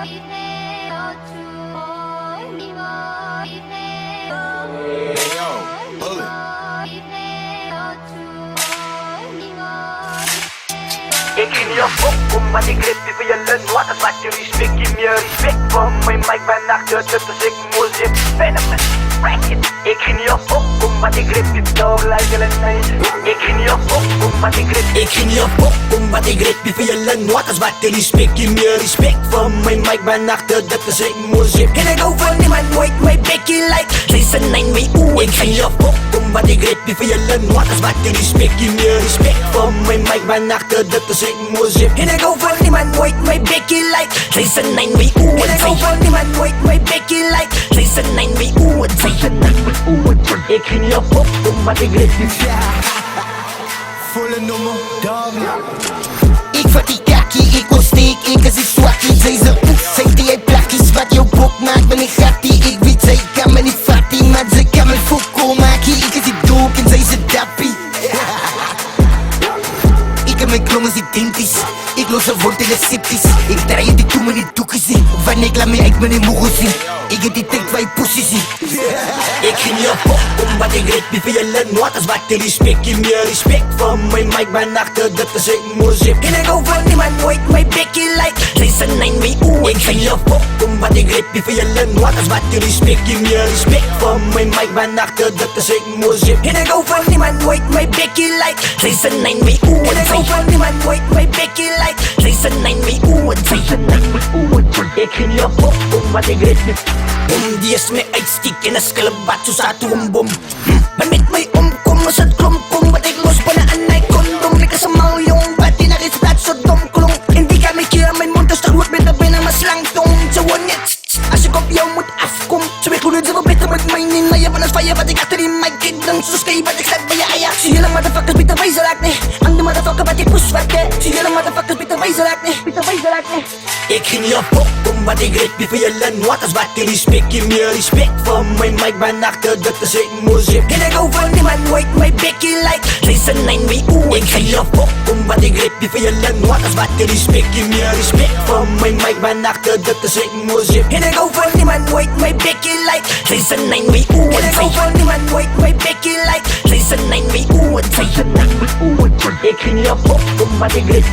Écris en faux, om wat ik rip die je lun. Wat is wat je respect, give me respect. Van mijn mic ben achter, dat is ik moest Venomous, rack it. Écris niet op faux, om wat ik rip die dog lijken en meisje. Écris niet op faux, om wat ik rip. Écris niet op faux, om wat ik rip die je lun. Wat is wat je respect, give me respect. Van mijn mic ben achter, dat is ik moest En ik hou van niemand nooit mijn bekkie like. Jason 9 mee oeh. Écris niet op faux, om wat ik rip die je lun. Wat is wat je respect, give me respect. Van mijn mic ben achter, dat is ik moest En ik hou van niemand nooit mijn bekkie like. Jason 9 mee oeh. En ik hou van niemand nooit mijn bekkie like. Jason 9 mee oeh. Jason 9 mee oeh. Ik ging niet op pop, omdat ik weet niet. Volle nummer, dog. Ik vat die kakkie, ik wil steek, ik is die swakkie. Zij ze oef, zij die hij plakkies. Wat jouw bok maakt, ben ik gattie. Ik weet, zij kan me niet fattie, maar ze kan me fokko maken. Ik is die dook en zij ze dappie. Ik heb mijn klongen identisch. Ik los een woord in de septisch. Ik draai je die toe met die doekjes in. Wanneer ik laat me, ik ben in mogen zien. Ik heb die tank waar je pussy zien. Ik ging niet op pop, omdat ik red wie je lun. Wat is wat je respect, give me respect. Van mijn mic ben achter, dat is ik moest En ik hou van niemand nooit mijn bekkie like. Jason 9 mee oeh. Ik ging niet op pop, omdat ik red wie je lun. Wat is wat je respect, give me respect. Van mijn mic ben achter, dat is ik moest En ik hou van niemand nooit mijn bekkie like. Jason 9 mee oeh. En ik hou van niemand nooit mijn bekkie like. Jason 9 mee oeh. Jason 9 mee oeh. Ik ging niet op pop, omdat ik red niet. Die is me uitstiek en een skelebat zo sa tuumbom. Maar met mij omkom als het klomp kom. Wat ik los ben aan mijn kondom. Ik is een mal jong, wat die naar iets plaat zo dom klonk. En die kan me keer mijn mond is te goed met de binnen mijn slangtong. Zo net, als ik op jou moet afkom. Zo weet hoe het zo beter met mij niet. Maar je bent als van je wat ik achter in mijn kind. Dan zo schreef wat ik zet bij je Ajax. Zie jullie motherfuckers beter wijzer raak nee. Andere motherfucker wat ik push wat nee. Zie jullie motherfuckers beter wijzer raak nee. Beter wijzer raak nee. Ik ging niet op pop, omdat ik red wie je lun. Wat is wat je respect, give me respect. Van mijn mic ben achter, dat is ik moest En ik hou van niemand nooit mijn bekkie like. Jason 9 mee oeh. Ik ging niet op pop, omdat ik red wie je lun. Wat is wat je respect, give me respect. Van mijn mic ben achter, dat is ik moest En ik hou van niemand nooit mijn bekkie like. Jason 9 mee oeh. En ik hou van niemand nooit mijn bekkie like. Jason 9 mee oeh. Jason 9 mee oeh. Ik ging niet op pop, omdat ik red